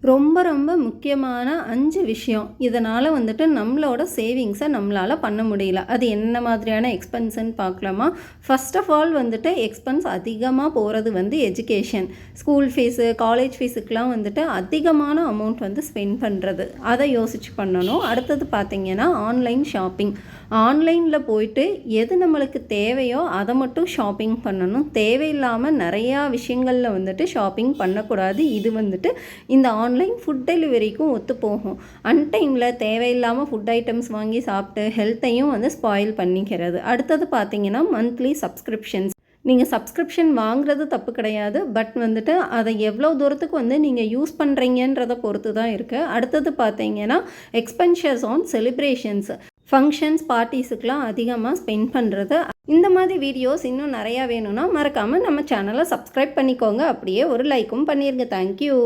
ரொம்ப ரொம்ப முக்கியமான 5 விஷயம். இதனால் வந்துட்டு நம்மளோட சேவிங்ஸை நம்மளால் பண்ண முடியல. அது என்ன மாதிரியான எக்ஸ்பென்ஸ்ன்னு பார்க்கலாமா? ஃபர்ஸ்ட் ஆஃப் ஆல் வந்துட்டு எக்ஸ்பென்ஸ் அதிகமாக போகிறது வந்து எஜுகேஷன். ஸ்கூல் ஃபீஸு, காலேஜ் ஃபீஸுக்கெலாம் வந்துட்டு அதிகமான அமௌண்ட் வந்து ஸ்பெண்ட் பண்ணுறது. அதை யோசித்து பண்ணணும். அடுத்தது பார்த்திங்கன்னா ஆன்லைன் ஷாப்பிங். ஆன்லைனில் போயிட்டு எது நம்மளுக்கு தேவையோ அதை மட்டும் ஷாப்பிங் பண்ணணும். தேவையில்லாமல் நிறையா விஷயங்களில் வந்துட்டு ஷாப்பிங் பண்ணக்கூடாது. இது வந்துட்டு இந்த ஆன்லைன் ஃபுட் டெலிவரிக்கும் ஒத்து போகும். அன்டைமில் தேவையில்லாமல் ஃபுட் ஐட்டம்ஸ் வாங்கி சாப்பிட்டு ஹெல்த்தையும் வந்து ஸ்பாயில் பண்ணிக்கிறது. அடுத்தது பார்த்திங்கன்னா மந்த்லி சப்ஸ்கிரிப்ஷன்ஸ். நீங்கள் சப்ஸ்கிரிப்ஷன் வாங்குறது தப்பு கிடையாது. பட் வந்துட்டு அதை எவ்வளோ தூரத்துக்கு வந்து நீங்கள் யூஸ் பண்ணுறீங்கன்றதை பொறுத்து தான் இருக்குது. அடுத்தது பார்த்தீங்கன்னா எக்ஸ்பென்ஷர்ஸ் ஆன் செலிப்ரேஷன்ஸ், ஃபங்க்ஷன்ஸ், பார்ட்டிஸுக்கெலாம் அதிகமாக ஸ்பெண்ட் பண்ணுறது. இந்த மாதிரி வீடியோஸ் இன்னும் நிறையா வேணும்னா மறக்காமல் நம்ம சேனலை சப்ஸ்கிரைப் பண்ணிக்கோங்க. அப்படியே ஒரு லைக்கும் பண்ணிடுங்க. தேங்க்யூ.